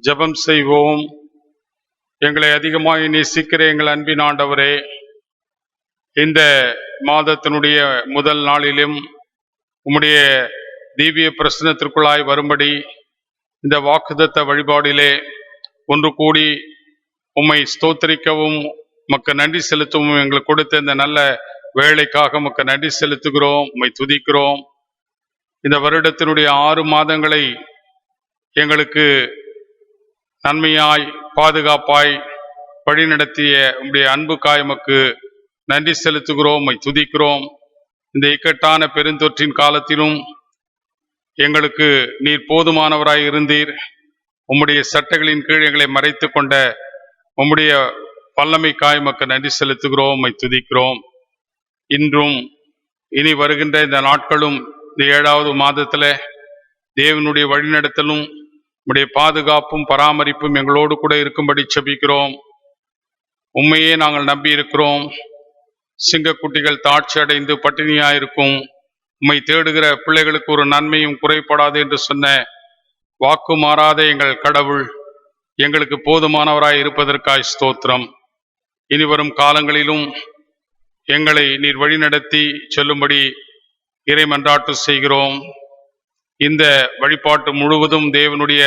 ஜெபம் செய்வோம். எங்களை அதிகமாக நேசிக்கிற எங்கள் அன்பின் ஆண்டவரே, இந்த மாதத்தினுடைய முதல் நாளிலும் உம்முடைய தீவிய பிரசனத்திற்குள்ளாய் வரும்படி இந்த வாக்குத்தத்த வழிபாடிலே ஒன்று கூடி உம்மை ஸ்தோத்திரிக்கவும் உமக்கு நன்றி செலுத்தவும் எங்களுக்கு கொடுத்த இந்த நல்ல வேலைக்காக உமக்கு நன்றி செலுத்துகிறோம், உம்மை துதிக்கிறோம். இந்த வருடத்தினுடைய 6 மாதங்களை எங்களுக்கு நன்மையாய் பாதுகாப்பாய் வழிநடத்திய உம்முடைய அன்புக்காய் உமக்கு நன்றி செலுத்துகிறோம், உம்மை துதிக்கிறோம். இந்த இக்கட்டான பெருந்தொற்றின் காலத்திலும் எங்களுக்கு நீர் போதுமானவராய் இருந்தீர். உம்முடைய சட்டங்களின் கீழ் எங்களை மறைத்து கொண்ட உம்முடைய வல்லமைக்காய் உமக்கு நன்றி செலுத்துகிறோம், உம்மை துதிக்கிறோம். இன்றும் இனி வருகின்ற இந்த நாட்களும் இந்த 7வது மாதத்துல தேவனுடைய வழிநடத்தலும் உம்முடைய பாதுகாப்பும் பராமரிப்பும் எங்களோடு கூட இருக்கும்படி செபிக்கிறோம். உண்மையே நாங்கள் நம்பி இருக்கிறோம். சிங்கக்குட்டிகள் தாட்சி அடைந்து பட்டினியாயிருக்கும், உம்மை தேடுகிற பிள்ளைகளுக்கு ஒரு நன்மையும் குறைபடாது என்று சொன்ன வாக்கு மாறாத எங்கள் கடவுள் எங்களுக்கு போதுமானவராய் இருப்பதற்காய் ஸ்தோத்திரம். இனி வரும் காலங்களிலும் எங்களை நீர் வழிநடத்தி செல்லும்படி இறை மன்றாட்டு செய்கிறோம். இந்த வழிபாட்டு முழுவதும் தேவனுடைய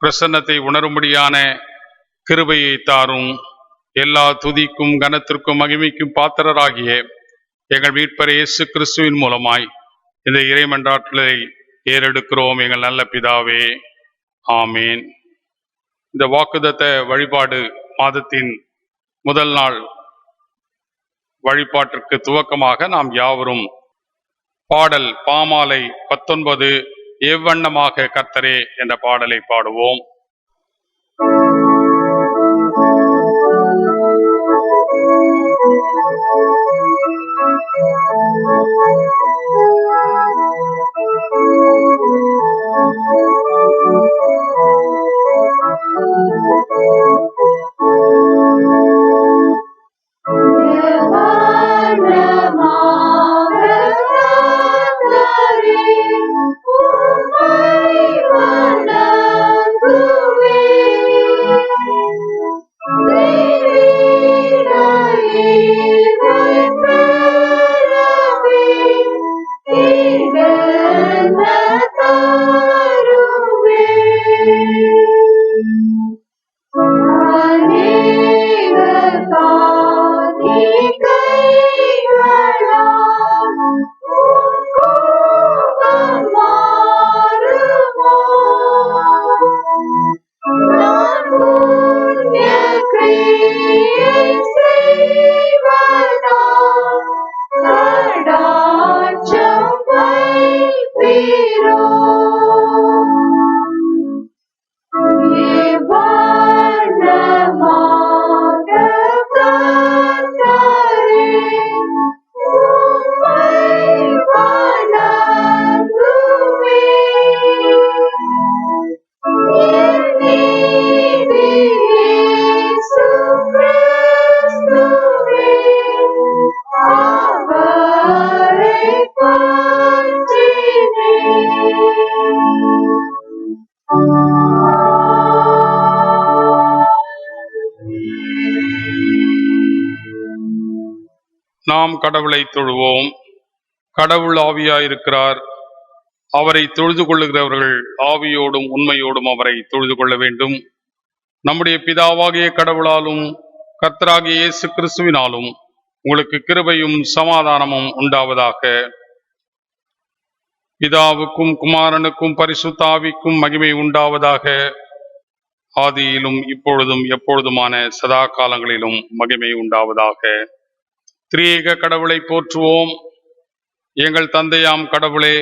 பிரசன்னத்தை உணரும்படியான கிருபையை தாரும். எல்லா துதிக்கும் கனத்திற்கும் மகிமைக்கும் பாத்திரராகிய எங்கள் மீட்பர் இயேசு கிறிஸ்துவின் மூலமாய் இந்த இறை மன்றாட்டலை ஏறெடுக்கிறோம் எங்கள் நல்ல பிதாவே, ஆமீன். இந்த வாக்குத்தத்த வழிபாடு மாதத்தின் முதல் நாள் வழிபாட்டிற்கு துவக்கமாக நாம் யாவரும் பாடல் பாமாலை 19 எவ்வண்ணமாக கர்த்தரே என்ற பாடலை பாடுவோம். நாம் கடவுளை தொழுவோம். கடவுள் ஆவியாயிருக்கிறார். அவரை தொழுது கொள்ளுகிறவர்கள் ஆவியோடும் உண்மையோடும் அவரை தொழுது கொள்ள வேண்டும். நம்முடைய பிதாவாகிய கடவுளாலும் கர்த்தராகிய இயேசு கிறிஸ்துவினாலும் உங்களுக்கு கிருபையும் சமாதானமும் உண்டாவதாக. பிதாவுக்கும் குமாரனுக்கும் பரிசுத்த ஆவிக்கும் மகிமை உண்டாவதாக. ஆதியிலும் இப்பொழுதும் எப்பொழுதுமான சதா காலங்களிலும் மகிமை உண்டாவதாக. திரியேக கடவுளை போற்றுவோம். எங்கள் தந்தையாம் கடவுளே,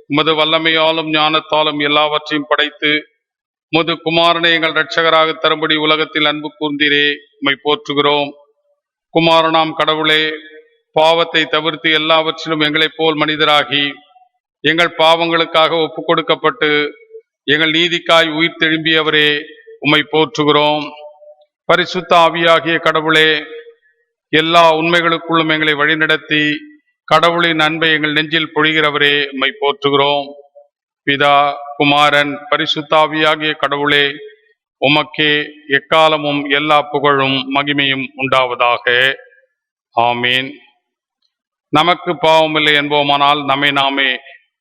உமது வல்லமையாலும் ஞானத்தாலும் எல்லாவற்றையும் படைத்து உமது குமாரனை எங்கள் இரட்சகராக தரும்படி உலகத்தில் அன்பு கூர்ந்தீரே, உம்மை போற்றுகிறோம். குமாரனாம் கடவுளே, பாவத்தை தவிர்த்து எல்லாவற்றிலும் எங்களைப் போல் மனிதராகி எங்கள் பாவங்களுக்காக ஒப்பு கொடுக்கப்பட்டு எங்கள் நீதிக்காய் உயிர் தெழும்பியவரே, உம்மை போற்றுகிறோம். பரிசுத்த ஆவியாகிய கடவுளே, எல்லா உண்மைகளுக்குள்ளும் எங்களை வழிநடத்தி கடவுளின் அன்பை எங்கள் நெஞ்சில் பொழிகிறவரே, உம்மை போற்றுகிறோம். பிதா, குமாரன், பரிசுத்தாவியாகிய கடவுளே, உமக்கே எக்காலமும் எல்லா புகழும் மகிமையும் உண்டாவதாக. ஆமீன். நமக்கு பாவமில்லை என்போமானால் நம்மை நாமே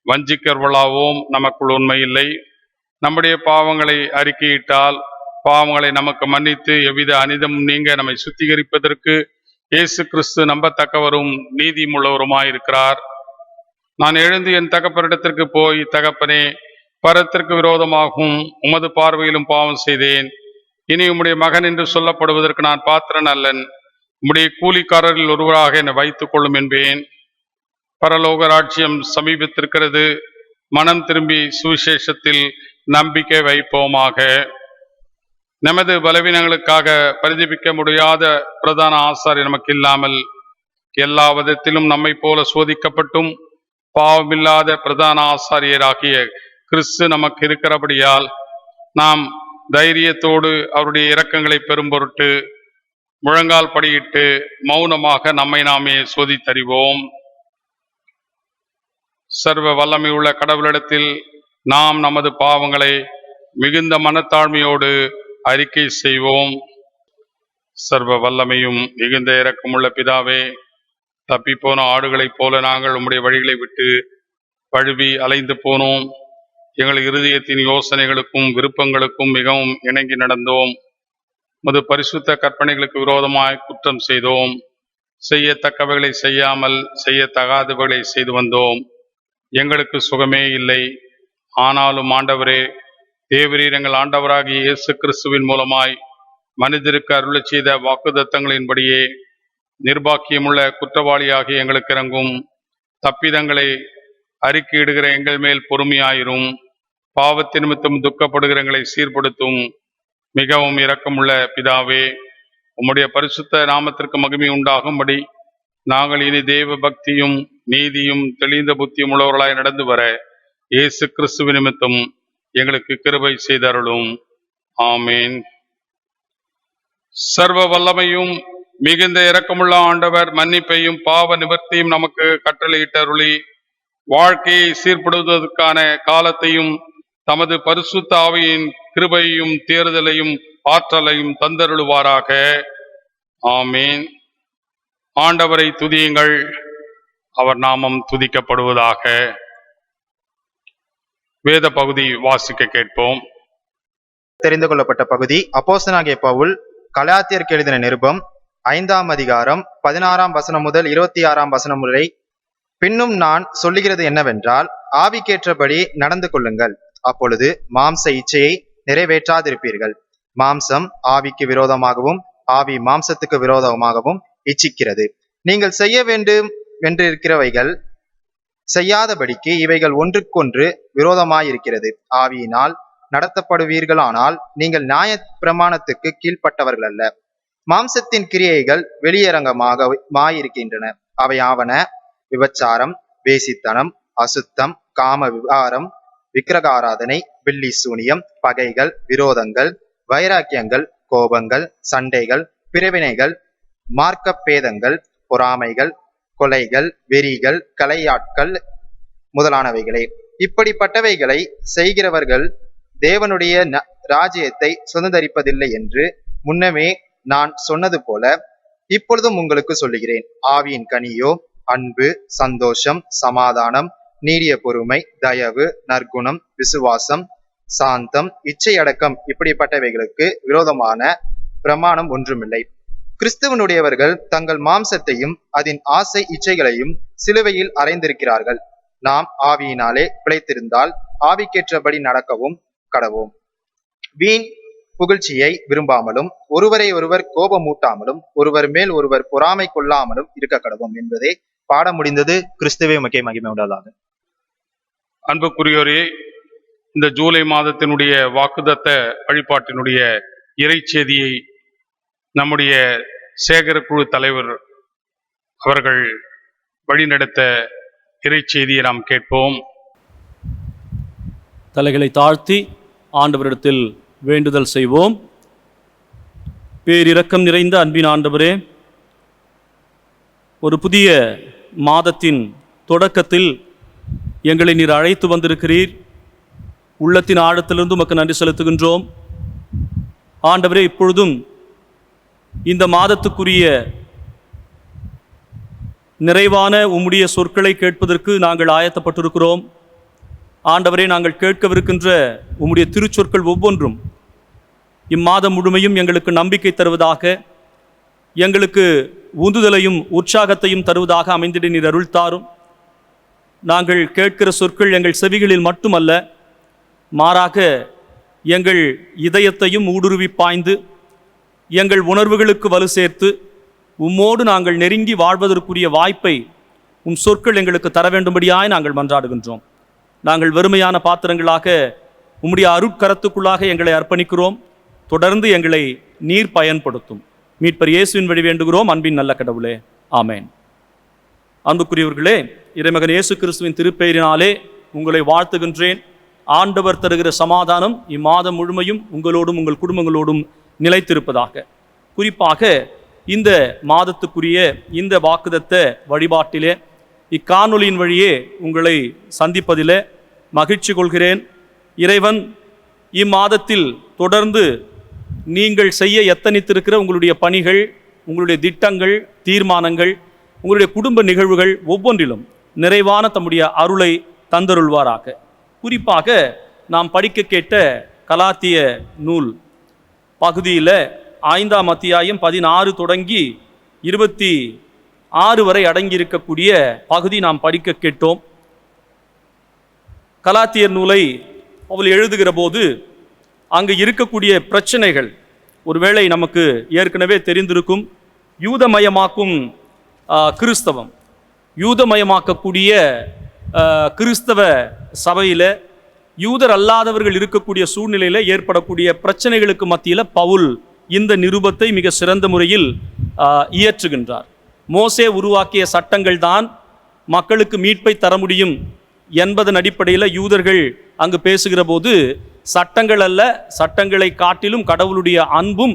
வஞ்சிக்கிறவர்களாவோம், நமக்குள் உண்மை இல்லை. நம்முடைய பாவங்களை அறிக்கையிட்டால் பாவங்களை நமக்கு மன்னித்து எவ்வித அனிதமும் நீங்க நம்மை சுத்திகரிப்பதற்கு இயேசு கிறிஸ்து நம்பத்தக்கவரும் நீதியுமுள்ளவருமாயிருக்கிறார். நான் எழுந்து என் தகப்பனிடத்திற்கு போய், தகப்பனே, பரத்திற்கு விரோதமாகவும் உமது பார்வையிலும் பாவம் செய்தேன். இனி உம்முடைய மகன் என்று சொல்லப்படுவதற்கு நான் பாத்திரன் அல்லன். உம்முடைய கூலிக்காரரில் ஒருவராக என்னை வைத்துக் கொள்ளும் என்பேன். பரலோக ராஜ்யம் சமீபத்திருக்கிறது. மனம் திரும்பி சுவிசேஷத்தில் நம்பிக்கை வைப்போமாக. நமது பலவீனங்களுக்காக பரிதபிக்க முடியாத பிரதான ஆசாரி நமக்கு இல்லாமல் எல்லா விதத்திலும் நம்மை போல சோதிக்கப்பட்டும் பாவமில்லாத பிரதான ஆசாரியராகிய கிறிஸ்து நமக்கு இருக்கிறபடியால் நாம் தைரியத்தோடு அவருடைய இரக்கங்களை பெறும் பொருட்டு முழங்கால் படியிட்டு மௌனமாக நம்மை நாமே சோதித்தறிவோம். சர்வ வல்லமை உள்ள கடவுளிடத்தில் நாம் நமது பாவங்களை மிகுந்த மனத்தாழ்மையோடு அறிக்கை செய்வோம். சர்வ வல்லமையும் மிகுந்த இரக்கமுள்ள பிதாவே, தப்பிப்போன ஆடுகளைப் போல நாங்கள் உம்முடைய வழிகளை விட்டு வழுவி அலைந்து போனோம். எங்கள் இருதயத்தின் யோசனைகளுக்கும் விருப்பங்களுக்கும் மிகவும் இணங்கி நடந்தோம். மது பரிசுத்த கற்பனைகளுக்கு விரோதமாய் குற்றம் செய்தோம். செய்யத்தக்கவைகளை செய்யாமல் செய்யத்தகாதவைகளை செய்து வந்தோம். எங்களுக்கு சுகமே இல்லை. ஆனாலும் ஆண்டவரே, தேவரீர் எங்கள் ஆண்டவராகிய இயேசு கிறிஸ்துவின் மூலமாய் மனிதருக்கு அருளச் செய்த வாக்குத்தத்தங்களின்படியே நிர்பாக்கியமுள்ள குற்றவாளியாகி எங்களுக்கு இறங்கும். தப்பிதங்களை அறிக்கையிடுகிற எங்கள் மேல் பொறுமையாயிரும். பாவத்தின் நிமித்தம் துக்கப்படுகிற எங்களை சீர்படுத்தும். மிகவும் இரக்கமுள்ள பிதாவே, உம்முடைய பரிசுத்த நாமத்திற்கு மகிமை உண்டாகும்படி நாங்கள் இனி தேவ பக்தியும் நீதியும் தெளிந்த புத்தியும் உள்ளவர்களாய் நடந்து வர இயேசு கிறிஸ்துவின் நிமித்தம் எங்களுக்கு கிருபை செய்தருளும். ஆமீன். சர்வ வல்லமையும் மிகுந்த இரக்கமுள்ள ஆண்டவர் மன்னிப்பையும் பாவ நிவர்த்தியும் நமக்கு கட்டளையிட்டருளி வாழ்க்கையை சீர்படுவதற்கான காலத்தையும் தமது பரிசுத்த ஆவியின் கிருபையும் தேர்தலையும் ஆற்றலையும் தந்தருளுவாராக. ஆமீன். ஆண்டவரை துதியுங்கள், அவர் நாமம் துதிக்கப்படுவதாக. வேத பகுதி வாசிக்க கேட்போம். தெரிந்து கொள்ளப்பட்ட பகுதி அப்போஸ்தலனாகிய பவுல் கலாத்தியருக்கு எழுதின நிருபம் 5ஆம் அதிகாரம் 16ஆம் வசனம் முதல் 26ஆம் வசனம் வரை. பின்னும் நான் சொல்லுகிறது என்னவென்றால், ஆவிக்கேற்றபடி நடந்து கொள்ளுங்கள், அப்பொழுது மாம்ச இச்சையை நிறைவேற்றாதிருப்பீர்கள். மாம்சம் ஆவிக்கு விரோதமாகவும் ஆவி மாம்சத்துக்கு விரோதமாகவும் இச்சிக்கிறது. நீங்கள் செய்ய வேண்டும் வென்றிருக்கிறவைகள் செய்யாதபடிக்கு இவைகள் ஒன்றுக்கொன்று விரோதமாயிருக்கிறது. ஆவியினால் நடத்தப்படுவீர்களானால் நீங்கள் நியாய பிரமாணத்துக்கு கீழ்ப்பட்டவர்கள் அல்ல. மாம்சத்தின் கிரியைகள் வெளியரங்கமாயிருக்கின்றன. அவை ஆவன: விபச்சாரம், வேசித்தனம், அசுத்தம், காம விகாரம், விக்கிரகாராதனை, பில்லி சூனியம், பகைகள், விரோதங்கள், வைராக்கியங்கள், கோபங்கள், சண்டைகள், பிரிவினைகள், மார்க்கப்பேதங்கள், பொறாமைகள், கொலைகள், வெறிகள், கலையாட்கள் முதலானவைகளே. இப்படிப்பட்டவைகளை செய்கிறவர்கள் தேவனுடைய ராஜ்யத்தை சுதந்தரிப்பதில்லை என்று முன்னமே நான் சொன்னது போல இப்பொழுதும் உங்களுக்கு சொல்லுகிறேன். ஆவியின் கனியோ அன்பு, சந்தோஷம், சமாதானம், நீடிய பொறுமை, தயவு, நற்குணம், விசுவாசம், சாந்தம், இச்சையடக்கம். இப்படிப்பட்டவைகளுக்கு விரோதமான பிரமாணம் ஒன்றுமில்லை. கிறிஸ்துவனுடையவர்கள் தங்கள் மாம்சத்தையும் அதன் ஆசை இச்சைகளையும் சிலுவையில் அறைந்திருக்கிறார்கள். நாம் ஆவியினாலே பிழைத்திருந்தால் ஆவிக்கேற்றபடி நடக்கவும் கடவோம். வீண் புகழ்ச்சியை விரும்பாமலும் ஒருவரை ஒருவர் கோபமூட்டாமலும் ஒருவர் மேல் ஒருவர் பொறாமை கொள்ளாமலும் இருக்க கடவோம் என்பதே பாட முடிந்தது. கிறிஸ்துவே உமக்கே மகிமை உண்டாதாக. அன்புக்குரியோரே, இந்த ஜூலை மாதத்தினுடைய வாக்குத்தத்த வழிபாட்டினுடைய இறைச்செய்தியை நம்முடைய சேகரக்குழு தலைவர் அவர்கள் வழிநடத்த இறைச்செய்தியை நாம் கேட்போம். தலைகளை தாழ்த்தி ஆண்டவரிடத்தில் வேண்டுதல் செய்வோம். பேரிரக்கம் நிறைந்த அன்பின் ஆண்டவரே, ஒரு புதிய மாதத்தின் தொடக்கத்தில் எங்களை நீர் அழைத்து வந்திருக்கிறீர். உள்ளத்தின் ஆழத்திலிருந்து உமக்கு நன்றி செலுத்துகின்றோம். ஆண்டவரே, இப்பொழுதும் இந்த மாதத்துக்குரிய நிறைவான உம்முடைய சொற்களை கேட்பதற்கு நாங்கள் ஆயத்தப்பட்டிருக்கிறோம். ஆண்டவரே, நாங்கள் கேட்கவிருக்கின்ற உம்முடைய திருச்சொற்கள் ஒவ்வொன்றும் இம்மாதம் முழுமையும் எங்களுக்கு நம்பிக்கை தருவதாக, எங்களுக்கு உந்துதலையும் உற்சாகத்தையும் தருவதாக அமைந்திட நீர் அருள் தாரும். நாங்கள் கேட்கிற சொற்கள் எங்கள் செவிகளில் மட்டுமல்ல, மாறாக எங்கள் இதயத்தையும் ஊடுருவி பாய்ந்து எங்கள் உணர்வுகளுக்கு வலு சேர்த்து உம்மோடு நாங்கள் நெருங்கி வாழ்வதற்குரிய வாய்ப்பை உம் சொற்கள் எங்களுக்கு தர வேண்டும்படியாய் நாங்கள் மன்றாடுகின்றோம். நாங்கள் வெறுமையான பாத்திரங்களாக உம்முடைய அருட்கரத்துக்குள்ளாக எங்களை அர்ப்பணிக்கிறோம். தொடர்ந்து எங்களை நீர் பயன்படுத்தும். மீட்பர் இயேசுவின் வழி வேண்டுகிறோம், அன்பின் நல்ல கடவுளே, ஆமேன். அன்புக்குரியவர்களே, இறைமகன் இயேசு கிறிஸ்துவின் திருப்பெயரினாலே உங்களை வாழ்த்துகின்றேன். ஆண்டவர் தருகிற சமாதானம் இம்மாதம் முழுமையும் உங்களோடும் உங்கள் குடும்பங்களோடும் நிலைத்திருப்பதாக. குறிப்பாக இந்த மாதத்துக்குரிய இந்த வாக்குதத்த வழிபாட்டிலே இக்காணொலியின் வழியே உங்களை சந்திப்பதிலே மகிழ்ச்சி கொள்கிறேன். இறைவன் இம்மாதத்தில் தொடர்ந்து நீங்கள் செய்ய எத்தனித்திருக்கிற உங்களுடைய பணிகள், உங்களுடைய திட்டங்கள், தீர்மானங்கள், உங்களுடைய குடும்ப நிகழ்வுகள் ஒவ்வொன்றிலும் நிறைவான தம்முடைய அருளை தந்தருள்வாராக. குறிப்பாக நாம் படிக்க கேட்ட கலாத்திய நூல் பகுதியில் 5ஆம் அத்தியாயம் 16 தொடங்கி 26 வரை அடங்கியிருக்கக்கூடிய பகுதி நாம் படிக்க கேட்டோம். கலாத்தியர் நூலை அவள் எழுதுகிற போது அங்கு இருக்கக்கூடிய பிரச்சனைகள் ஒருவேளை நமக்கு ஏற்கனவே தெரிந்திருக்கும். யூதமயமாக்கும் கிறிஸ்தவம், யூதமயமாக்கக்கூடிய கிறிஸ்தவ சபையில் யூதர் அல்லாதவர்கள் இருக்கக்கூடிய சூழ்நிலையில் ஏற்படக்கூடிய பிரச்சனைகளுக்கு மத்தியில் பவுல் இந்த நிருபத்தை மிக சிறந்த முறையில் இயற்றுகின்றார். மோசே உருவாக்கிய சட்டங்கள் தான் மக்களுக்கு மீட்பை தர முடியும் என்பதன் அடிப்படையில் யூதர்கள் அங்கு பேசுகிற போது, சட்டங்கள் அல்ல, சட்டங்களை காட்டிலும் கடவுளுடைய அன்பும்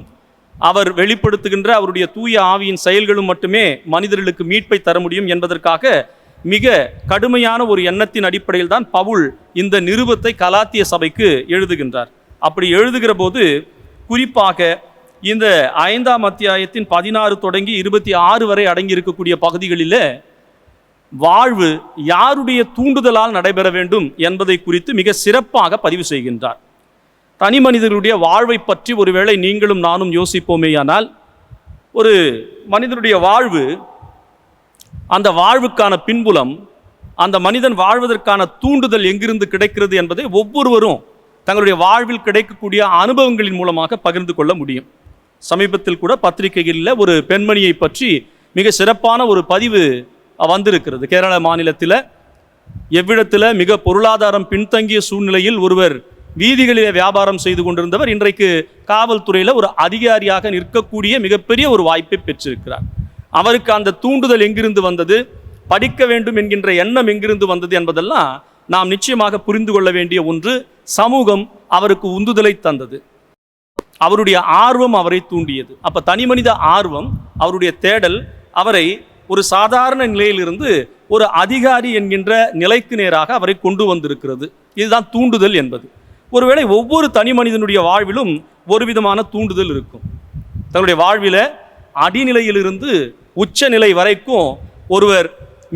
அவர் வெளிப்படுத்துகின்ற அவருடைய தூய ஆவியின் செயல்களும் மட்டுமே மனிதர்களுக்கு மீட்பை தர முடியும் என்பதற்காக மிக கடுமையான ஒரு எண்ணத்தின் அடிப்படையில் தான் பவுல் இந்த நிருபத்தை கலாத்திய சபைக்கு எழுதுகின்றார். அப்படி எழுதுகிற போது குறிப்பாக இந்த 5ஆம் அத்தியாயத்தின் 16 தொடங்கி 26 வரை அடங்கி இருக்கக்கூடிய பகுதிகளில் வாழ்வு யாருடைய தூண்டுதலால் நடைபெற வேண்டும் என்பதை குறித்து மிக சிறப்பாக பதிவு செய்கின்றார். தனி மனிதர்களுடைய வாழ்வை பற்றி ஒருவேளை நீங்களும் நானும் யோசிப்போமேயானால், ஒரு மனிதனுடைய வாழ்வு, அந்த வாழ்வுக்கான பின்புலம், அந்த மனிதன் வாழ்வதற்கான தூண்டுதல் எங்கிருந்து கிடைக்கிறது என்பதை ஒவ்வொருவரும் தங்களுடைய வாழ்வில் கிடைக்கக்கூடிய அனுபவங்களின் மூலமாக பகிர்ந்து கொள்ள முடியும். சமீபத்தில் கூட பத்திரிகைகளில் ஒரு பெண்மணியை பற்றி மிக சிறப்பான ஒரு பதிவு வந்திருக்கிறது. கேரள மாநிலத்தில் எவ்விடத்தில் மிக பொருளாதாரம் பின்தங்கிய சூழ்நிலையில் ஒருவர் வீதிகளிலே வியாபாரம் செய்து கொண்டிருந்தவர் இன்றைக்கு காவல்துறையில் ஒரு அதிகாரியாக நிற்கக்கூடிய மிகப்பெரிய ஒரு வாய்ப்பை பெற்றிருக்கிறார். அவருக்கு அந்த தூண்டுதல் எங்கிருந்து வந்தது, படிக்க வேண்டும் என்கின்ற எண்ணம் எங்கிருந்து வந்தது என்பதெல்லாம் நாம் நிச்சயமாக புரிந்து கொள்ள வேண்டிய ஒன்று. சமூகம் அவருக்கு உந்துதலை தந்தது, அவருடைய ஆர்வம் அவரை தூண்டியது. அப்ப தனி மனித ஆர்வம், அவருடைய தேடல் அவரை ஒரு சாதாரண நிலையிலிருந்து ஒரு அதிகாரி என்கின்ற நிலைக்கு நேராக அவரை கொண்டு வந்திருக்கிறது. இதுதான் தூண்டுதல் என்பது. ஒருவேளை ஒவ்வொரு தனி மனிதனுடைய வாழ்விலும் ஒரு விதமான தூண்டுதல் இருக்கும். தன்னுடைய வாழ்வில் அடிநிலையிலிருந்து உச்ச நிலை வரைக்கும் ஒருவர்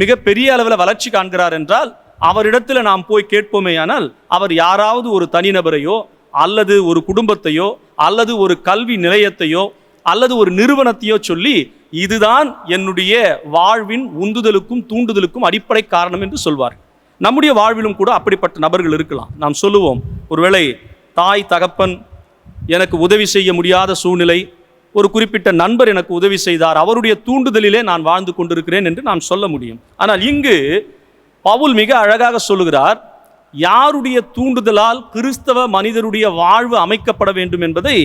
மிக பெரிய அளவில் வளர்ச்சி காண்கிறார் என்றால் அவரிடத்தில் நாம் போய் கேட்போமேயானால் அவர் யாராவது ஒரு தனிநபரையோ அல்லது ஒரு குடும்பத்தையோ அல்லது ஒரு கல்வி நிலையத்தையோ அல்லது ஒரு நிறுவனத்தையோ சொல்லி இதுதான் என்னுடைய வாழ்வின் உந்துதலுக்கும் தூண்டுதலுக்கும் அடிப்படை காரணம் என்று சொல்வார். நம்முடைய வாழ்விலும் கூட அப்படிப்பட்ட நபர்கள் இருக்கலாம். நாம் சொல்லுவோம், ஒருவேளை தாய் தகப்பன் எனக்கு உதவி செய்ய முடியாத சூழ்நிலை, ஒரு குறிப்பிட்ட நண்பர் எனக்கு உதவி செய்தார், அவருடைய தூண்டுதலிலே நான் வாழ்ந்து கொண்டிருக்கிறேன் என்று நாம் சொல்ல முடியும். ஆனால் இங்கு பவுல் மிக அழகாக சொல்லுகிறார், யாருடைய தூண்டுதலால் கிறிஸ்தவ மனிதருடைய வாழ்வு அமைக்கப்பட வேண்டும் என்பதை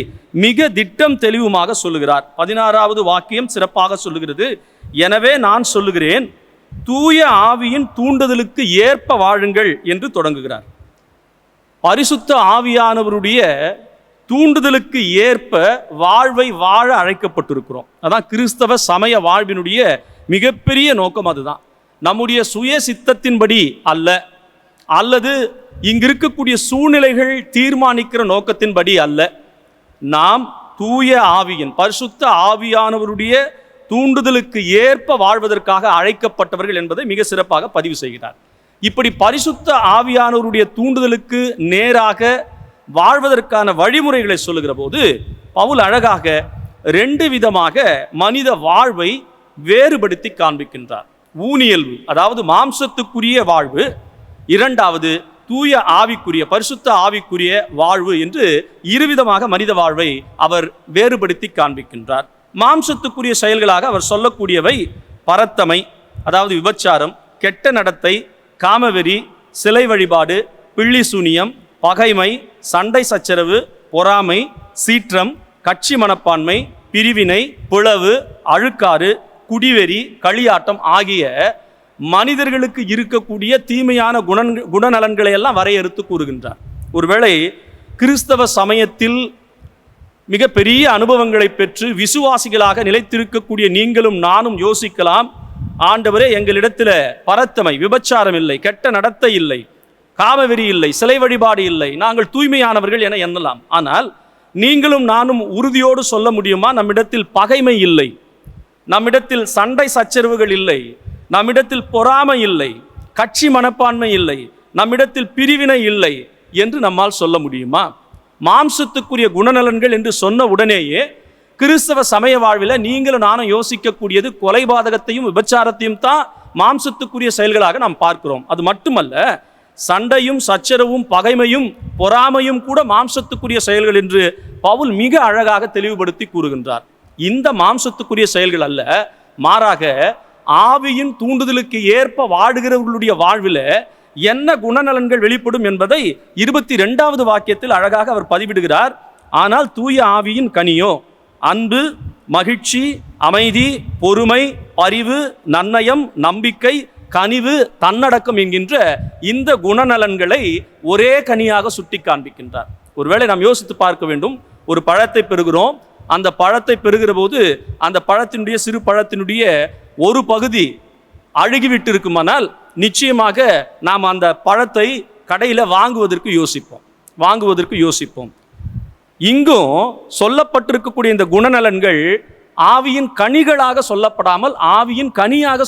மிக திட்டம் தெளிவுமாக சொல்லுகிறார். 16வது வாக்கியம் சிறப்பாக சொல்லுகிறது, எனவே நான் சொல்லுகிறேன் தூய ஆவியின் தூண்டுதலுக்கு ஏற்ப வாழுங்கள் என்று தொடங்குகிறார். பரிசுத்த ஆவியானவருடைய தூண்டுதலுக்கு ஏற்ப வாழ்வை வாழ அழைக்கப்பட்டிருக்கிறோம். அதான் கிறிஸ்தவ சமய வாழ்வினுடைய மிகப்பெரிய நோக்கம். அதுதான் நம்முடைய சுய சித்தத்தின்படி அல்ல, அல்லது இங்கு இருக்கக்கூடிய சூழ்நிலைகள் தீர்மானிக்கிற நோக்கத்தின்படி அல்ல, நாம் தூய ஆவியின் பரிசுத்த ஆவியானவருடைய தூண்டுதலுக்கு ஏற்ப வாழ்வதற்காக அழைக்கப்பட்டவர்கள் என்பதை மிக சிறப்பாக பதிவு செய்கிறார். இப்படி பரிசுத்த ஆவியானவருடைய தூண்டுதலுக்கு நேராக வாழ்வதற்கான வழிமுறைகளை சொல்லுகிற போது பவுல் அழகாக 2 விதமாக மனித வாழ்வை வேறுபடுத்தி காண்பிக்கின்றார். ஊனியல்பு, அதாவது மாம்சத்துக்குரிய வாழ்வு, இரண்டாவது தூய ஆவிக்குரிய பரிசுத்த ஆவிக்குரிய வாழ்வு என்று இருவிதமாக மனித வாழ்வை அவர் வேறுபடுத்தி காண்பிக்கின்றார். மாம்சத்துக்குரிய செயல்களாக அவர் சொல்லக்கூடியவை பரத்தமை, அதாவது விபச்சாரம், கெட்ட நடத்தை, காமவெறி, சிலை வழிபாடு, பிள்ளி சூனியம், பகைமை, சண்டை சச்சரவு, பொறாமை, சீற்றம், கட்சி மனப்பான்மை, பிரிவினை, பிளவு, அழுக்காறு, குடிவெறி, களியாட்டம் ஆகிய மனிதர்களுக்கு இருக்கக்கூடிய தீமையான குணநலன்களை எல்லாம் வரையறுத்து கூறுகின்றார். ஒருவேளை கிறிஸ்தவ சமயத்தில் மிக பெரிய அனுபவங்களை பெற்று விசுவாசிகளாக நிலைத்திருக்கக்கூடிய நீங்களும் நானும் யோசிக்கலாம், ஆண்டவரே, எங்களிடத்தில் பரத்தமை, விபச்சாரம் இல்லை, கெட்ட நடத்தை இல்லை, காமவெறி இல்லை, சிலை வழிபாடு இல்லை, நாங்கள் தூய்மையானவர்கள் என எண்ணலாம். ஆனால் நீங்களும் நானும் உறுதியோடு சொல்ல முடியுமா, நம்மிடத்தில் பகைமை இல்லை, நம்மிடத்தில் சண்டை சச்சரவுகள் இல்லை, நம்மிடத்தில் பொறாமை இல்லை, கட்சி மனப்பான்மை இல்லை, நம்மிடத்தில் பிரிவினை இல்லை என்று நம்மால் சொல்ல முடியுமா? மாம்சத்துக்குரிய குணநலன்கள் என்று சொன்ன உடனேயே கிறிஸ்தவ சமய வாழ்வில் நீங்களும் நானும் யோசிக்கக்கூடியது கொலைபாதகத்தையும் விபச்சாரத்தையும் தான் மாம்சத்துக்குரிய செயல்களாக நாம் பார்க்கிறோம். அது மட்டுமல்ல, சண்டையும் சச்சரவும் பகைமையும் பொறாமையும் கூட மாம்சத்துக்குரிய செயல்கள் என்று பவுல் மிக அழகாக தெளிவுபடுத்தி கூறுகின்றார். இந்த மாம்சத்துக்குரிய செயல்கள் அல்ல, மாறாக ஆவியின் தூண்டுதலுக்கு ஏற்ப வாடுகிறவர்களுடைய வாழ்வில் என்ன குணநலன்கள் வெளிப்படும் என்பதை 22வது வாக்கியத்தில் அழகாக அவர் பதிவிடுகிறார். ஆனால் தூய ஆவியின் கனியோ அன்பு, மகிழ்ச்சி, அமைதி, பொறுமை, பரிவு, நன்னயம், நம்பிக்கை, கனிவு, தன்னடக்கம் என்கின்ற இந்த குணநலன்களை ஒரே கனியாக சுட்டி காண்பிக்கின்றார். ஒருவேளை நாம் யோசித்து பார்க்க வேண்டும், ஒரு பழத்தை பெறுகிறோம், அந்த பழத்தை பெறுகிற போது அந்த பழத்தினுடைய சிறு பழத்தினுடைய ஒரு பகுதி அழுகிவிட்டு இருக்குமானால் நிச்சயமாக நாம் அந்த பழத்தை கடையில் வாங்குவதற்கு யோசிப்போம். இங்கும் சொல்லப்பட்டிருக்கக்கூடிய இந்த குணநலன்கள் ஆவியின் கனிகளாக சொல்லப்படாமல் ஆவியின் கனியாக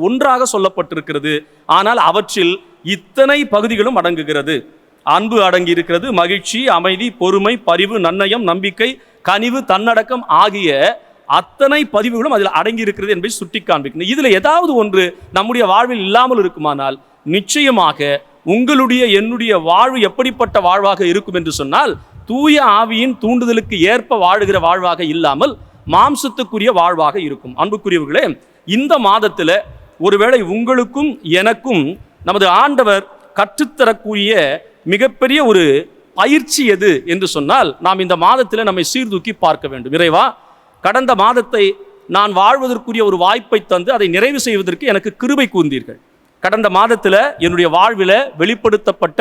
ஒன்றாக சொல்லப்பட்டிருக்கிறது. ஆனால் அவற்றில் இத்தனை பகுதிகளும் அடங்குகிறது. அன்பு அடங்கி இருக்கிறது, மகிழ்ச்சி, அமைதி, பொறுமை, பரிவு, நன்னயம், நம்பிக்கை, கனிவு, தன்னடக்கம் ஆகிய அத்தனை பதிவுகளும் அதில் அடங்கி இருக்கிறது என்பதை சுட்டி காண்பிக்கணும். இதில் ஏதாவது ஒன்று நம்முடைய வாழ்வில் இல்லாமல் இருக்குமானால் நிச்சயமாக உங்களுடைய என்னுடைய வாழ்வு எப்படிப்பட்ட வாழ்வாக இருக்கும் என்று சொன்னால், தூய ஆவியின் தூண்டுதலுக்கு ஏற்ப வாழுகிற வாழ்வாக இல்லாமல் மாம்சத்துக்குரிய வாழ்வாக இருக்கும். அன்புக்குரியவர்களே, இந்த மாதத்தில் ஒருவேளை உங்களுக்கும் எனக்கும் நமது ஆண்டவர் கற்றுத்தரக்கூடிய மிகப்பெரிய ஒரு பயிற்சி எது என்று சொன்னால், நாம் இந்த மாதத்தில் நம்மை சீர்தூக்கி பார்க்க வேண்டும். இறைவா, கடந்த மாதத்தை நான் வாழ்வதற்குரிய ஒரு வாய்ப்பை தந்து அதை நிறைவு செய்வதற்கு எனக்கு கிருபை கூர்ந்தீர்கள். கடந்த மாதத்தில் என்னுடைய வாழ்வில் வெளிப்படுத்தப்பட்ட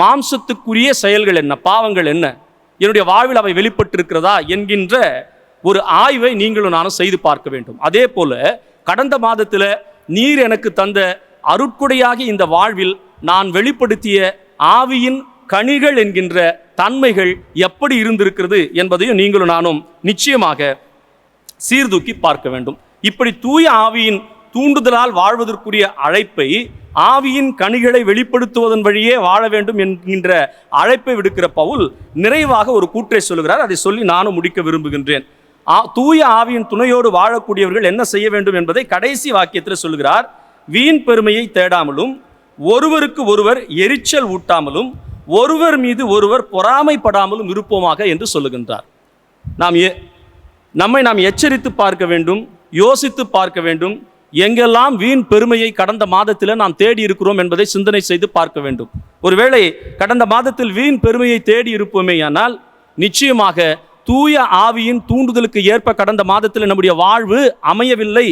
மாம்சத்துக்குரிய செயல்கள் என்ன, பாவங்கள் என்ன, என்னுடைய வாழ்வில் அவை வெளிப்பட்டிருக்கிறதா என்கின்ற ஒரு ஆய்வை நீங்களும் நானும் செய்து பார்க்க வேண்டும். அதே போல கடந்த மாதத்தில் நீர் எனக்கு தந்த அருட்கொடையாகி இந்த வாழ்வில் நான் வெளிப்படுத்திய ஆவியின் கனிகள் என்கின்ற தன்மைகள் எப்படி இருந்திருக்கிறது என்பதையும் நீங்களும் நானும் நிச்சயமாக சீர்தூக்கி பார்க்க வேண்டும். இப்படி தூய ஆவியின் தூண்டுதலால் வாழ்வதற்குரிய அழைப்பை, ஆவியின் கனிகளை வெளிப்படுத்துவதன் வழியே வாழ வேண்டும் என்கின்ற அழைப்பை விடுக்கிற பவுல் நிறைவாக ஒரு கூற்றை சொல்லுகிறார். அதை சொல்லி நானும் முடிக்க விரும்புகின்றேன். தூய ஆவியின் துணையோடு வாழக்கூடியவர்கள் என்ன செய்ய வேண்டும் என்பதை கடைசி வாக்கியத்தில் சொல்லுகிறார். வீண் பெருமையை தேடாமலும், ஒருவருக்கு ஒருவர் எரிச்சல் ஊட்டாமலும், ஒருவர் மீது ஒருவர் பொறாமைப்படாமலும் இருப்போமாக என்று சொல்லுகின்றார். நம்மை நாம் எச்சரித்து பார்க்க வேண்டும், யோசித்து பார்க்க வேண்டும். எங்கெல்லாம் வீண் பெருமையை கடந்த மாதத்தில் நாம் தேடி இருக்கிறோம் என்பதை சிந்தனை செய்து பார்க்க வேண்டும். ஒருவேளை கடந்த மாதத்தில் வீண் பெருமையை தேடி இருப்போமேயானால் நிச்சயமாக தூய ஆவியின் தூண்டுதலுக்கு ஏற்ப கடந்த மாதத்தில் நம்முடைய வாழ்வு அமையவில்லை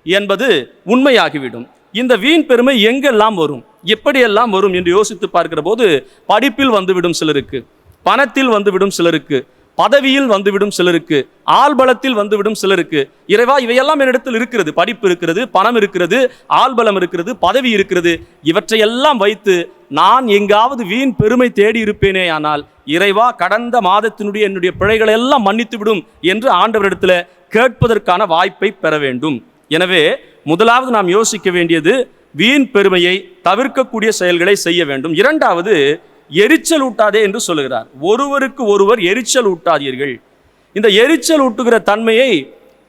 என்பது உண்மையாகிவிடும். இந்த வீண் பெருமை எங்கெல்லாம் வரும், எப்படியெல்லாம் வரும் என்று யோசித்து பார்க்கிற போது படிப்பில் வந்துவிடும் சிலருக்கு, பணத்தில் வந்துவிடும் சிலருக்கு, பதவியில் வந்துவிடும் சிலருக்கு, ஆள்பலத்தில் வந்துவிடும் சிலருக்கு. இறைவா, இவையெல்லாம் என்னிடத்தில் இருக்கிறது, படிப்பு இருக்கிறது, பணம் இருக்கிறது, ஆள்பலம் இருக்கிறது, பதவி இருக்கிறது, இவற்றையெல்லாம் வைத்து நான் எங்காவது வீண் பெருமை தேடி இருப்பேனே, ஆனால் இறைவா, கடந்த மாதத்தினுடைய என்னுடைய பிழைகளை எல்லாம் மன்னித்து விடும் என்று ஆண்டவரிடத்தில் கேட்பதற்கான வாய்ப்பை பெற வேண்டும். எனவே முதலாவது நாம் யோசிக்க வேண்டியது வீண் பெருமையை தவிர்க்கக்கூடிய செயல்களை செய்ய வேண்டும். இரண்டாவது, எரிச்சல் ஊட்டாதே என்று சொல்லுகிறார். ஒருவருக்கு ஒருவர் எரிச்சல் ஊட்டாதீர்கள். இந்த எரிச்சல் ஊட்டுகிற தன்மையை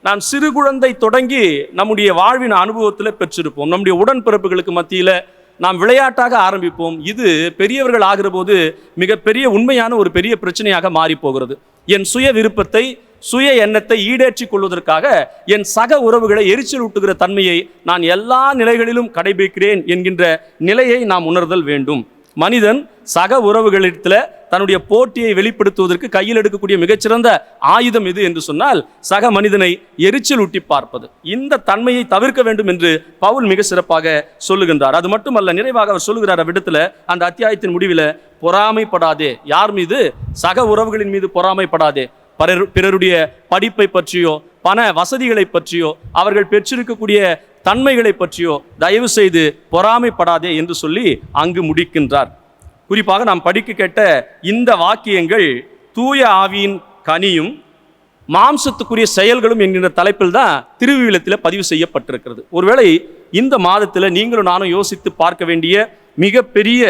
நாம் சிறு குழந்தை தொடங்கி நம்முடைய வாழ்வின் அனுபவத்தில் பெற்றிருப்போம். நம்முடைய உடன்பிறப்புகளுக்கு மத்தியில் நாம் விளையாட்டாக ஆரம்பிப்போம். இது பெரியவர்கள் ஆகிற போது மிகப்பெரிய உண்மையான ஒரு பெரிய பிரச்சனையாக மாறி போகிறது. என் சுய விருப்பத்தை, சுய எண்ணத்தை ஈடேற்றிக் கொள்வதற்காக என் சக உறவுகளை எரிச்சல் ஊட்டுகிற தன்மையை நான் எல்லா நிலைகளிலும் கடைபிடிக்கிறேன் என்கின்ற நிலையை நாம் உணர்தல் வேண்டும். மனிதன் சக உறவுகளிடத்தில் தன்னுடைய போட்டியை வெளிப்படுத்துவதற்கு கையில் எடுக்கக்கூடிய மிகச்சிறந்த ஆயுதம் எது என்று சொன்னால் சக மனிதனை எரிச்சல் ஊட்டி பார்ப்பது. இந்த தன்மையை தவிர்க்க வேண்டும் என்று பவுல் மிக சிறப்பாக சொல்லுகின்றார். அது மட்டுமல்ல, நிறைவாக அவர் சொல்லுகிறார் அவ்விடத்தில், அந்த அத்தியாயத்தின் முடிவில், பொறாமைப்படாதே. யார் மீது? சக உறவுகளின் மீது பொறாமைப்படாதே. பிறருடைய படிப்பை பற்றியோ, பண வசதிகளை பற்றியோ, அவர்கள் பெற்றிருக்கக்கூடிய தன்மைகளை பற்றியோ தயவு செய்து பொறாமைப்படாதே என்று சொல்லி அங்கு முடிக்கின்றார். குறிப்பாக நாம் படிக்க கேட்ட இந்த வாக்கியங்கள் தூய ஆவியின் கனியும் மாம்சத்துக்குரிய செயல்களும் என்கின்ற தலைப்பில் தான் திருவிவிலியத்தில் பதிவு செய்யப்பட்டிருக்கிறது. ஒருவேளை இந்த மாதத்தில் நீங்களும் நானும் யோசித்து பார்க்க வேண்டிய மிகப்பெரிய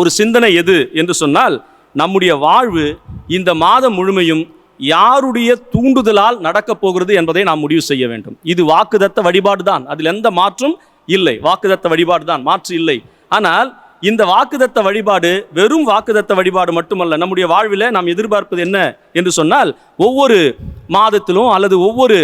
ஒரு சிந்தனை எது என்று சொன்னால், நம்முடைய வாழ்வு இந்த மாதம் முழுமையும் யாருடைய தூண்டுதலால் நடக்கப் போகிறது என்பதை நாம் முடிவு செய்ய வேண்டும். இது வாக்குதத்த வழிபாடு தான், அதில் எந்த மாற்றும் இல்லை. வாக்குதத்த வழிபாடு தான், மாற்று இல்லை. ஆனால் இந்த வாக்குதத்த வழிபாடு வெறும் வாக்குதத்த வழிபாடு மட்டுமல்ல. நம்முடைய வாழ்வில் நாம் எதிர்பார்ப்பது என்ன என்று சொன்னால், ஒவ்வொரு மாதத்திலும் அல்லது ஒவ்வொரு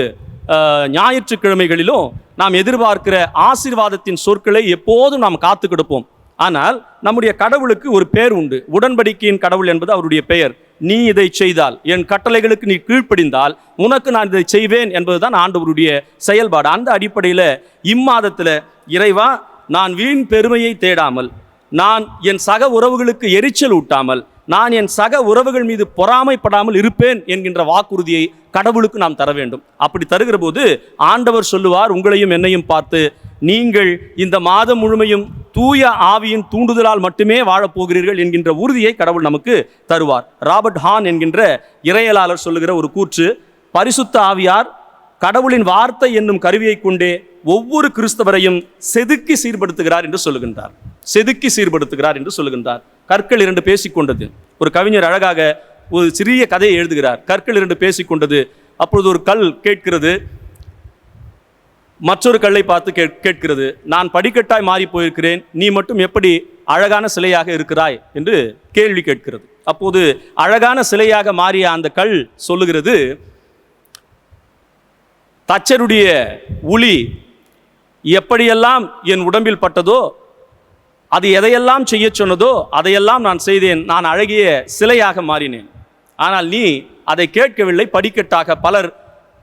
ஞாயிற்றுக்கிழமைகளிலும் நாம் எதிர்பார்க்கிற ஆசீர்வாதத்தின் சொற்களை எப்போதும் நாம் காத்து கிடப்போம். ஆனால் நம்முடைய கடவுளுக்கு ஒரு பெயர் உண்டு. உடன்படிக்கையின் கடவுள் என்பது அவருடைய பெயர். நீ இதை செய்தால், என் கட்டளைகளுக்கு நீ கீழ்ப்படிந்தால் உனக்கு நான் இதை செய்வேன் என்பதுதான் ஆண்டவருடைய செயல்பாடு. அந்த அடிப்படையில் இம்மாதத்தில், இறைவா, நான் வீண் பெருமையை தேடாமல், நான் என் சக உறவுகளுக்கு எரிச்சல் ஊட்டாமல், நான் என் சக உறவுகள் மீது பொறாமைப்படாமல் இருப்பேன் என்கின்ற வாக்குறுதியை கடவுளுக்கு நாம் தர வேண்டும். அப்படி தருகிற போது ஆண்டவர் சொல்லுவார், உங்களையும் என்னையும் பார்த்து, நீங்கள் இந்த மாதம் முழுமையும் தூய ஆவியின் தூண்டுதலால் மட்டுமே வாழப்போகிறீர்கள் என்கின்ற உறுதியை கடவுள் நமக்கு தருவார். ராபர்ட் ஹான் என்கின்ற இறையலாளர் சொல்லுகிற ஒரு கூற்று, பரிசுத்த ஆவியார் கடவுளின் வார்த்தை என்னும் கருவியை கொண்டே ஒவ்வொரு கிறிஸ்தவரையும் செதுக்கி சீர்படுத்துகிறார் என்று சொல்லுகின்றார். செதுக்கி சீர்படுத்துகிறார் என்று சொல்லுகின்றார். கற்கள் இரண்டு பேசிக்கொண்டது. ஒரு கவிஞர் அழகாக ஒரு சிறிய கதையை எழுதுகிறார். கற்கள் இரண்டு பேசிக்கொண்டது. அப்பொழுது ஒரு கல் கேட்கிறது, மற்றொரு கல்லை பார்த்து கேட்கிறது, நான் படிக்கட்டாய் மாறி போயிருக்கிறேன், நீ மட்டும் எப்படி அழகான சிலையாக இருக்கிறாய் என்று கேள்வி கேட்கிறது. அப்போது அழகான சிலையாக மாறிய அந்த கல் சொல்லுகிறது, தச்சருடைய உளி எப்படியெல்லாம் என் உடம்பில் பட்டதோ, அது எதையெல்லாம் செய்ய சொன்னதோ அதையெல்லாம் நான் செய்தேன், நான் அழகிய சிலையாக மாறினேன். ஆனால் நீ அதை கேட்கவில்லை, படிக்கட்டாக, பலர்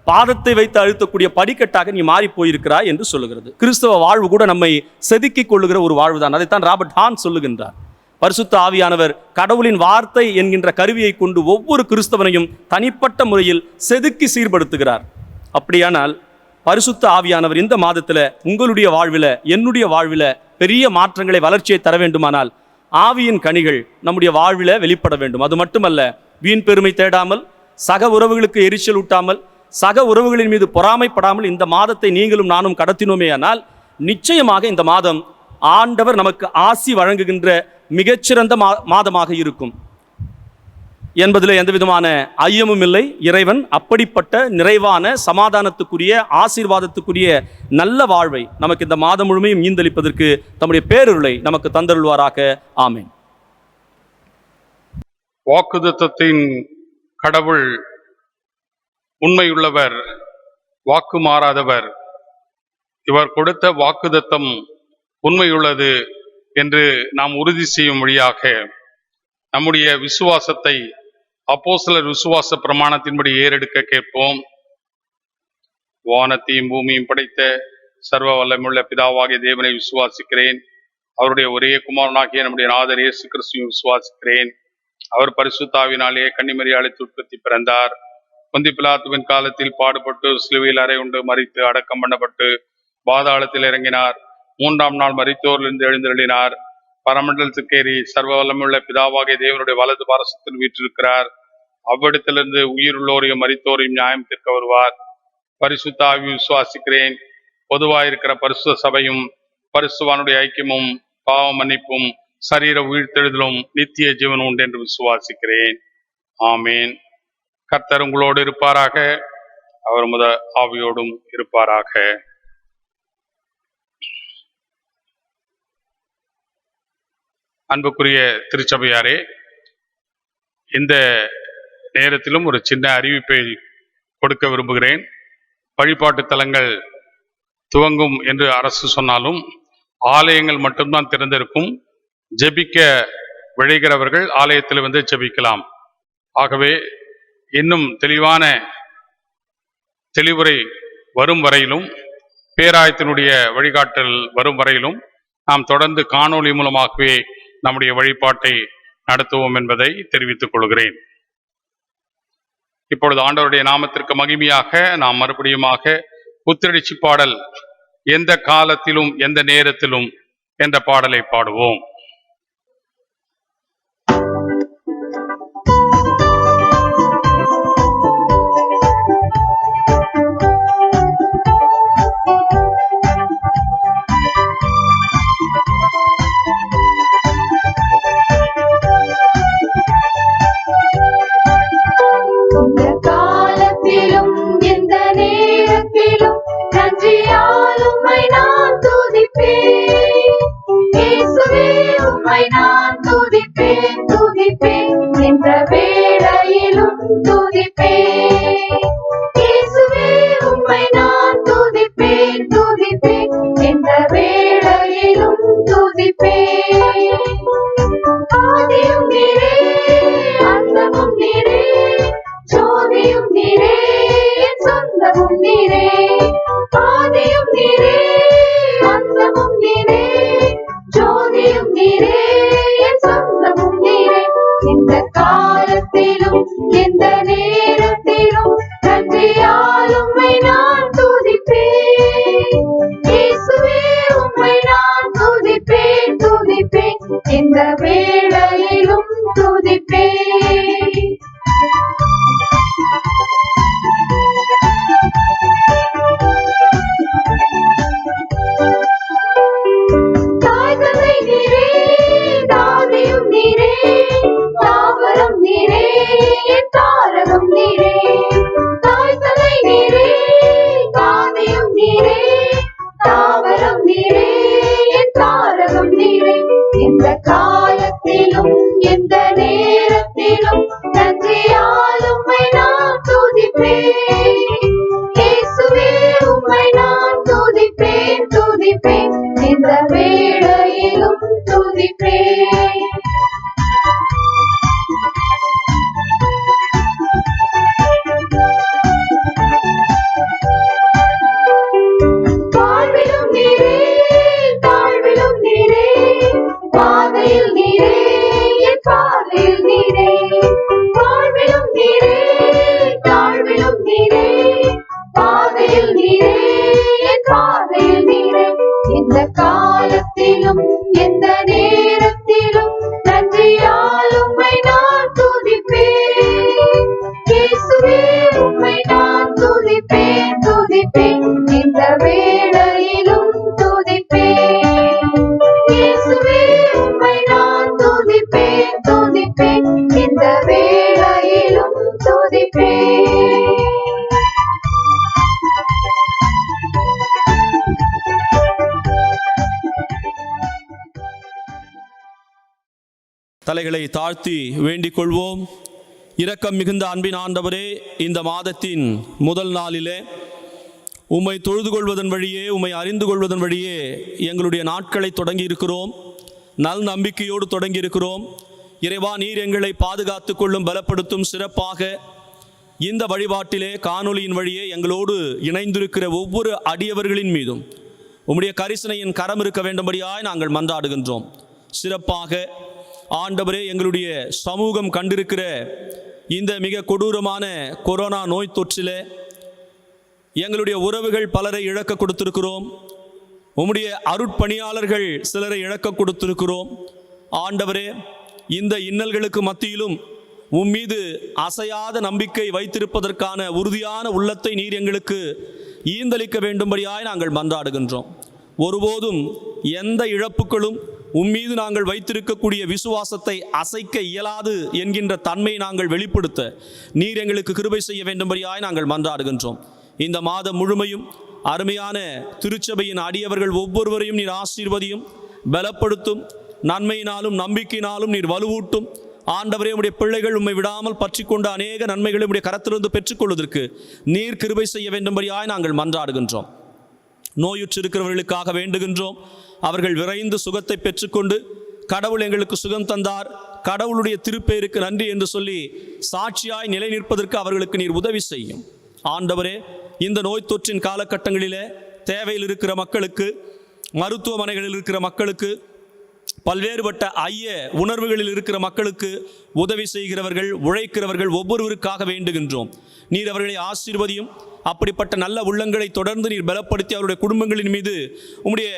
பாதத்தை வைத்து அழுத்தக்கூடிய படிக்கட்டாக நீ மாறி போயிருக்கிறாய் என்று சொல்லுகிறது. கிறிஸ்தவ வாழ்வு கூட நம்மை செதுக்கிக் கொள்ளுகிற ஒரு வாழ்வு தான். அதைத்தான் ராபர்ட் ஹான் சொல்லுகின்றார். பரிசுத்த ஆவியானவர் கடவுளின் வார்த்தை என்கின்ற கருவியை கொண்டு ஒவ்வொரு கிறிஸ்தவனையும் தனிப்பட்ட முறையில் செதுக்கி சீர்படுத்துகிறார். அப்படியானால் பரிசுத்த ஆவியானவர் இந்த மாதத்தில் உங்களுடைய வாழ்வில், என்னுடைய வாழ்வில் பெரிய மாற்றங்களை, வளர்ச்சியை தர வேண்டுமானால் ஆவியின் கனிகள் நம்முடைய வாழ்வில் வெளிப்பட வேண்டும். அது மட்டுமல்ல, வீண் பெருமை தேடாமல், சக உறவுகளுக்கு எரிச்சல் ஊட்டாமல், சக உறவுகளின் மீது பொறாமைப்படாமல் இந்த மாதத்தை நீங்களும் நானும் கடத்தினோமேயானால் நிச்சயமாக இந்த மாதம் ஆண்டவர் நமக்கு ஆசி வழங்குகின்ற மிகச்சிறந்த மாதமாக இருக்கும் என்பதில் எந்த விதமான ஐயமும் இல்லை. இறைவன் அப்படிப்பட்ட நிறைவான சமாதானத்துக்குரிய, ஆசீர்வாதத்துக்குரிய நல்ல வாழ்வை நமக்கு இந்த மாதம் முழுமையும் ஈந்தளிப்பதற்கு தம்முடைய பேரருளை நமக்கு தந்தருள்வாராக. ஆமென். வாக்குத்தத்தத்தின் கடவுள் உண்மையுள்ளவர், வாக்கு மாறாதவர். இவர் கொடுத்த வாக்குத்தத்தம் உண்மையுள்ளது என்று நாம் உறுதி செய்யும் வழியாக நம்முடைய விசுவாசத்தை அப்போஸ்தலர் விசுவாச பிரமாணத்தின்படி ஏறெடுக்க கேட்போம். வானத்தையும் பூமியும் படைத்த சர்வ வல்லமையுள்ள பிதாவாகிய தேவனை விசுவாசிக்கிறேன். அவருடைய ஒரே குமாரனாகிய நம்முடைய நாதர் இயேசு கிறிஸ்துவையும் விசுவாசிக்கிறேன். அவர் பரிசுத்தாவினாலே கன்னிமரியாளுக்கு உற்பத்தி பிறந்தார். பொந்தி பிலாத்துவின் காலத்தில் பாடுபட்டு சிலுவையில் அறை உண்டு மரித்து அடக்கம் பண்ணப்பட்டு பாதாளத்தில் இறங்கினார். 3ஆம் நாள் மரித்தோரிலிருந்து எழுந்தருளினார். பரமண்டலத்துக்கேறி சர்வ வல்லமையுள்ள பிதாவாகிய தேவனுடைய வலது பாரசத்தில் வீற்றிருக்கிறார். அவ்விடத்திலிருந்து உயிருள்ளோரையும் மரித்தோரையும் நியாயம் தீர்க்க வருவார். பரிசுத்த ஆவி விசுவாசிக்கிறேன். பொதுவாயிருக்கிற பரிசுத்த சபையும் பரிசுத்தவானுடைய ஐக்கியமும் பாவ மன்னிப்பும் சரீர உயிர்த்தெழுதலும் நித்திய ஜீவனும் உண்டு என்று விசுவாசிக்கிறேன். ஆமேன். கர்த்தர் உங்களோடு இருப்பாராக. அவர் முத ஆவியோடும் இருப்பாராக. அன்புக்குரிய திருச்சபையாரே, இந்த நேரத்திலும் ஒரு சின்ன அறிவிப்பை கொடுக்க விரும்புகிறேன். வழிபாட்டு தலங்கள் துவங்கும் என்று அரசு சொன்னாலும் ஆலயங்கள் மட்டும்தான் திறந்திருக்கும். ஜெபிக்க விழைகிறவர்கள் ஆலயத்தில் வந்து ஜெபிக்கலாம். ஆகவே இன்னும் தெளிவுரை வரும் வரையிலும், பேராயத்தினுடைய வழிகாட்டல் வரும் வரையிலும் நாம் தொடர்ந்து காணொளி மூலமாகவே நம்முடைய வழிபாட்டை நடத்துவோம் என்பதை தெரிவித்துக் கொள்கிறேன். இப்பொழுது ஆண்டவருடைய நாமத்திற்கு மகிமையாக நாம் மறுபடியுமாக புத்திரடிச்சி பாடல் எந்த காலத்திலும் எந்த நேரத்திலும் என்ற பாடலை பாடுவோம். தலைகளை தாழ்த்தி வேண்டிக் கொள்வோம். இரக்கம் மிகுந்த அன்பின் ஆண்டவரே, இந்த மாதத்தின் முதல் நாளிலே உம்மை தொழுது கொள்வதன் வழியே, உம்மை அறிந்து கொள்வதன் வழியே எங்களுடைய நாட்களை தொடங்கி இருக்கிறோம். நல் நம்பிக்கையோடு தொடங்கி இருக்கிறோம். இறைவா, நீர் எங்களை பாதுகாத்து கொள்ளும், பலப்படுத்தும். சிறப்பாக இந்த வழிபாட்டிலே காணொலியின் வழியே எங்களோடு இணைந்திருக்கிற ஒவ்வொரு அடியவர்களின் மீதும் உம்முடைய கரிசனையின் கரம் இருக்க வேண்டும்படியாய் நாங்கள் மன்றாடுகின்றோம். சிறப்பாக ஆண்டவரே, எங்களுடைய சமூகம் கண்டிருக்கிற இந்த மிக கொடூரமான கொரோனா நோய் தொற்றில் எங்களுடைய உறவுகள் பலரை இழக்க கொடுத்திருக்கிறோம். உம்முடைய அருட்பணியாளர்கள் சிலரை இழக்க கொடுத்திருக்கிறோம். ஆண்டவரே, இந்த இன்னல்களுக்கு மத்தியிலும் உம்மீது அசையாத நம்பிக்கை வைத்திருப்பதற்கான உறுதியான உள்ளத்தை நீர் எங்களுக்கு ஈந்தளிக்க வேண்டும்படியாய் நாங்கள் மன்றாடுகின்றோம். ஒருபோதும் எந்த இழப்புகளும் உம்மீது நாங்கள் வைத்திருக்கக்கூடிய விசுவாசத்தை அசைக்க இயலாது என்கின்ற தன்மையை நாங்கள் வெளிப்படுத்த நீர் எங்களுக்கு கிருபை செய்ய வேண்டும்படியாய் நாங்கள் மன்றாடுகின்றோம். இந்த மாதம் முழுமையும் அருமையான திருச்சபையின் அடியவர்கள் ஒவ்வொருவரையும் நீர் ஆசீர்வதியும், பலப்படுத்தும், நன்மையினாலும் நம்பிக்கையினாலும் நீர் வலுவூட்டும். ஆண்டவரே, உம்முடைய பிள்ளைகள் உம்மை விடாமல் பற்றி கொண்டு அநேக நன்மைகளை உம்முடைய கரத்திலிருந்து பெற்றுக்கொள்வதற்கு நீர் கிருபை செய்ய வேண்டும்படியாய் நாங்கள் மன்றாடுகின்றோம். நோயுற்றிருக்கிறவர்களுக்காக வேண்டுகின்றோம். அவர்கள் விரைந்து சுகத்தை பெற்றுக்கொண்டு கடவுள் எங்களுக்கு சுகம் தந்தார், கடவுளுடைய திருப்பெயருக்கு நன்றி என்று சொல்லி சாட்சியாய் நிலை நிற்பதற்கு அவர்களுக்கு நீர் உதவி செய்யும். ஆண்டவரே, இந்த நோய் தொற்றின் காலகட்டங்களிலே தேவையில் இருக்கிற மக்களுக்கு, மருத்துவமனைகளில் இருக்கிற மக்களுக்கு, பல்வேறுபட்ட ஐய உணர்வுகளில் இருக்கிற மக்களுக்கு உதவி செய்கிறவர்கள், உழைக்கிறவர்கள் ஒவ்வொருவருக்காக வேண்டுகின்றோம். நீர் அவர்களை ஆசீர்வதியும். அப்படிப்பட்ட நல்ல உள்ளங்களை தொடர்ந்து நீர் பலப்படுத்தி அவருடைய குடும்பங்களின் மீது உம்முடைய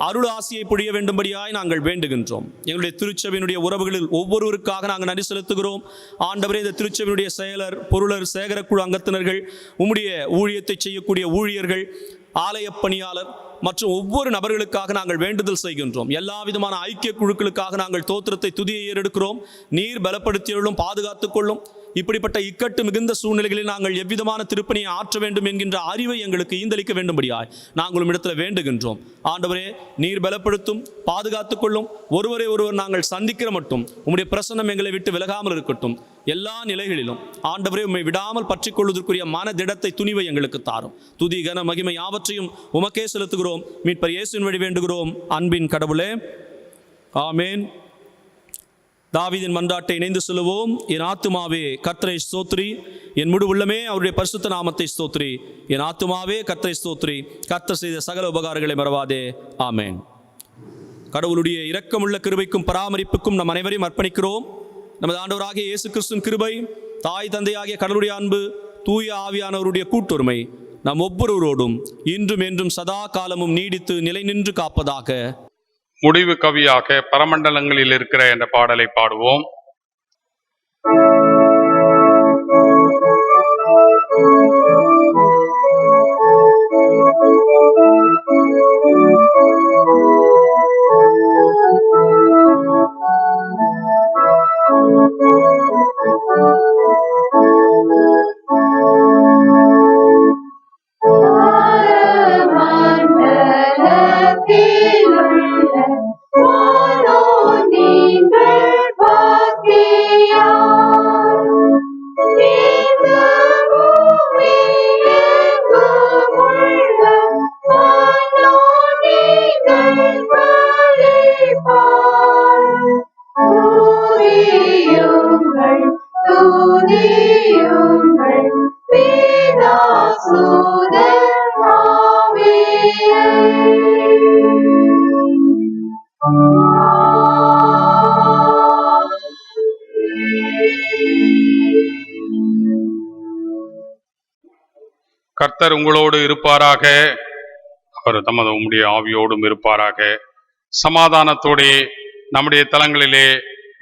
அருள் ஆசியை பொழிய வேண்டும்படியாய் நாங்கள் வேண்டுகின்றோம். எங்களுடைய திருச்சபையினுடைய உறவுகளில் ஒவ்வொருவருக்காக நாங்கள் நன்றி செலுத்துகிறோம். ஆண்டவரே, இந்த திருச்சபையினுடைய செயலர், பொருளர், சேகரக்குழு அங்கத்தினர்கள், உம்முடைய ஊழியத்தை செய்யக்கூடிய ஊழியர்கள், ஆலய பணியாளர் மற்றும் ஒவ்வொரு நபர்களுக்காக நாங்கள் வேண்டுதல் செய்கின்றோம். எல்லா விதமான ஐக்கிய குழுக்களுக்காக நாங்கள் தோத்திரத்தை துதியை ஏறெடுக்கிறோம். நீர் பலப்படுத்தியவர்களும் பாதுகாத்துக் கொள்ளும். இப்படிப்பட்ட இக்கட்டு மிகுந்த சூழ்நிலைகளில் நாங்கள் எவ்விதமான திருப்பணியை ஆற்ற வேண்டும் என்கின்ற அறிவை எங்களுக்கு ஈந்தளிக்க வேண்டும்படியாய் நாங்களும் இடத்துல வேண்டுகின்றோம். ஆண்டவரே, நீர் பலப்படுத்தும், பாதுகாத்துக் கொள்ளும். ஒருவரை ஒருவர் நாங்கள் சந்திக்கிற மட்டும் உம்முடைய பிரசன்னம் எங்களை விட்டு விலகாமல் இருக்கட்டும். எல்லா நிலைகளிலும் ஆண்டவரே, உம்மை விடாமல் பற்றி கொள்வதற்குரிய மனதிடத்தை, துணிவை எங்களுக்கு தாரும். துதி, கன, மகிமை யாவற்றையும் உமக்கே செலுத்துகிறோம். மீட்பர் இயேசுவின் வழி வேண்டுகிறோம். அன்பின் கடவுளே, ஆமேன். தாவீதின் மன்றாட்டை இணைந்து சொல்லுவோம். என் ஆத்துமாவே கர்த்தரை ஸ்தோத்திரி, என் முழு உள்ளமே அவருடைய பரிசுத்த நாமத்தை ஸ்தோத்திரி. என் ஆத்துமாவே கர்த்தரை ஸ்தோத்திரி, கர்த்தர் செய்த சகல உபகாரங்களை மறவாதே. ஆமேன். கடவுளுடைய இரக்கமுள்ள கிருபைக்கும் பராமரிப்புக்கும் நம் அனைவரையும் அர்ப்பணிக்கிறோம். நமது ஆண்டவராகிய இயேசு கிறிஸ்துவின் கிருபை, தாய் தந்தையாகிய கடவுளுடைய அன்பு, தூய ஆவியானவருடைய கூட்டுரிமை நம் ஒவ்வொருவரோடும் இன்றும் என்றும் சதா காலமும் நீடித்து நிலை நின்று காப்பதாக. முடிவு கவியாக பரமண்டலங்களில் இருக்கிற என்ற பாடலை பாடுவோம். கர்த்தர் உங்களோடு இருப்பாராக. அவர் தமது உம்முடைய ஆவியோடும் இருப்பாராக. சமாதானத்தோடே நம்முடைய தலங்களிலே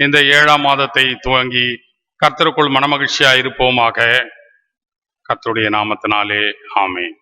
இந்த 7ஆம் மாதத்தை துவங்கி கர்த்தருக்குள் மனமகிழ்ச்சியா இருப்போமாக. கர்த்தருடைய நாமத்தினாலே ஆமென்.